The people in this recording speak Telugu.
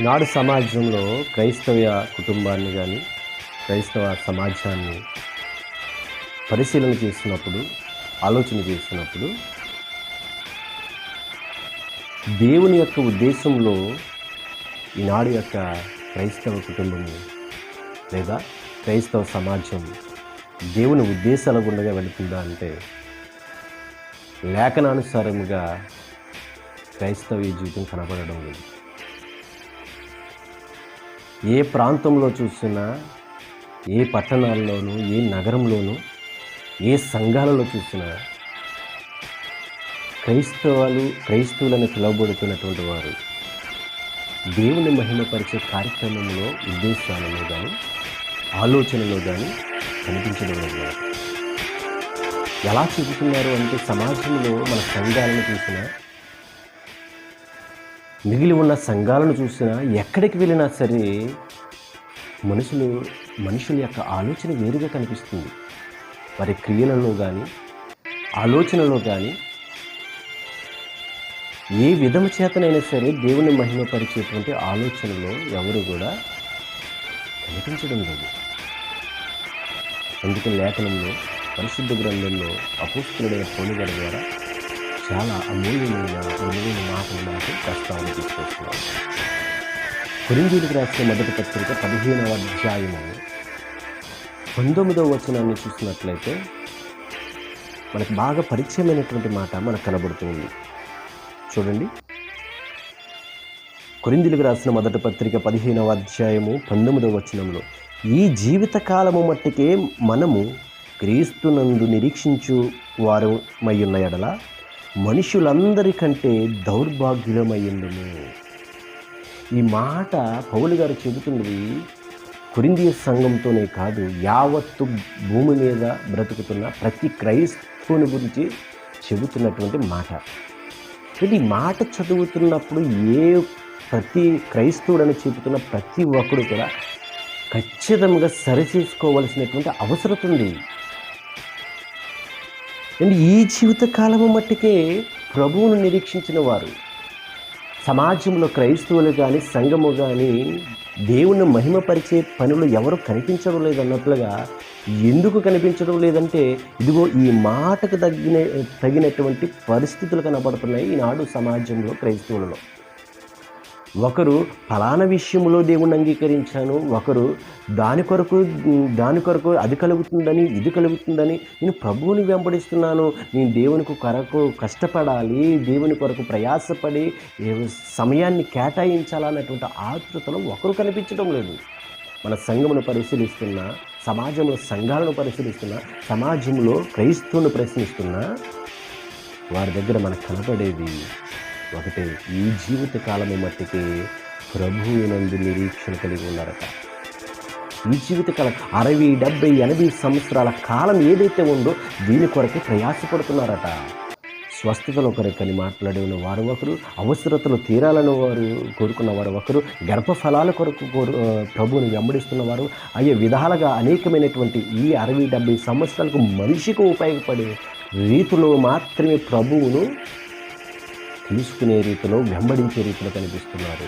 నాడు సమాజంలో క్రైస్తవ కుటుంబాన్ని కానీ క్రైస్తవ సమాజాన్ని పరిశీలన చేస్తున్నప్పుడు ఆలోచన చేస్తున్నప్పుడు దేవుని యొక్క ఉద్దేశంలో ఈనాడు యొక్క క్రైస్తవ కుటుంబము లేదా క్రైస్తవ సమాజం దేవుని ఉద్దేశాల గుండగా వెళుతుందా అంటే లేఖనానుసారముగా క్రైస్తవ జీవితం కనబడడం లేదు. ఏ ప్రాంతంలో చూసినా, ఏ పట్టణాల్లోనూ, ఏ నగరంలోనూ, ఏ సంఘాలలో చూసినా క్రైస్తవులను పిలువబడుతున్నటువంటి వారు దేవుని మహిమపరిచే కార్యక్రమంలో ఉద్దేశాలలో కానీ ఆలోచనలో కానీ కనిపించడం లేదు. ఎలా చూపుతున్నారు అంటే సమాజంలో మన సంఘాలను చూసినా, మిగిలి ఉన్న సంఘాలను చూసినా, ఎక్కడికి వెళ్ళినా సరే మనుషుల యొక్క ఆలోచన వేరుగా కనిపిస్తుంది. వారి క్రియలలో కానీ ఆలోచనలో కానీ ఏ విధము చేతనైనా సరే దేవుని మహిమపరిచేటువంటి ఆలోచనలో ఎవరు కూడా కనిపించడం లేదు. అందుకే లేఖనంలో పరిశుద్ధ గ్రంథంలో అపోస్తలుడైన పౌలు గారి ద్వారా చాలా అమూల్యమైన మాటలు మనకు ప్రస్తావన తీసుకొస్తున్నారు. కొరింథీయులకు రాసిన మొదటి పత్రిక 15వ అధ్యాయము 19వ వచనాన్ని చూసినట్లయితే మనకు బాగా పరిచయమైనటువంటి మాట మనకు కనబడుతుంది. చూడండి, కొరింథీయులకు రాసిన మొదటి పత్రిక 15వ అధ్యాయము 19వ వచనంలో, ఈ జీవితకాలము మట్టికే మనము క్రీస్తునందు నిరీక్షించు వారమయ్యున్న ఎడల మనుషులందరికంటే దౌర్భాగ్యులమయ్యుండును. ఈ మాట పౌలు గారు చెబుతున్నది కొరింథీ సంఘంతోనే కాదు, యావత్తు భూమి మీద బ్రతుకుతున్న ప్రతి క్రైస్తవుని గురించి చెబుతున్నటువంటి మాట. ఈ మాట చదువుతున్నప్పుడు ప్రతి క్రైస్తవుడని చెబుతున్న ప్రతి ఒక్కడు కూడా ఖచ్చితంగా సరిచేసుకోవలసినటువంటి అవసరం ఉంది. ఈ జీవితకాలము మట్టికే ప్రభువును నిరీక్షించిన వారు, సమాజంలో క్రైస్తవులు కానీ సంఘము కానీ దేవుని మహిమపరిచే పనులు ఎవరు కనిపించడం లేదన్నట్లుగా. ఎందుకు కనిపించడం లేదంటే ఇదిగో ఈ మాటకు తగినటువంటి పరిస్థితులు కనబడుతున్నాయి ఈనాడు సమాజంలో క్రైస్తవులలో. ఒకరు ఫలానా విషయంలో దేవుణ్ణి అంగీకరించాను, ఒకరు దాని కొరకు అది కలుగుతుందని ఇది కలుగుతుందని నేను ప్రభువుని వెంబడిస్తున్నాను, నేను దేవుని కొరకు కష్టపడాలి, దేవుని కొరకు ప్రయాసపడి సమయాన్ని కేటాయించాలన్నటువంటి ఆతృతలో ఒకరు కనిపించడం లేదు. మన సంఘమును పరిశీలిస్తున్నా, సమాజంలో సంఘాలను పరిశీలిస్తున్నా, సమాజంలో క్రైస్తవులను ప్రశ్నిస్తున్నా వారి దగ్గర మనకు కనబడేది ఒకటే, ఈ జీవిత కాలము మట్టికి ప్రభువునందు నిరీక్షణ కలిగి ఉన్నారట. ఈ జీవితకాలం 60, 70, 80 సంవత్సరాల కాలం ఏదైతే ఉందో దీని కొరకే ప్రయాసపడుతున్నారట. స్వస్థతల కొరకని మాట్లాడిన వారు ఒకరు, అవసరతలు తీరాలని వారు కోరుకున్న వారు ఒకరు, గర్భఫలాల కొరకు ప్రభువుని వెంబడిస్తున్నవారు, అయ్యే విధాలుగా అనేకమైనటువంటి ఈ 60, 70 సంవత్సరాలకు మనిషికి ఉపయోగపడే రీతిలో మాత్రమే ప్రభువును తీసుకునే రీతిలో వెంబడించే రీతిలో కనిపిస్తున్నారు.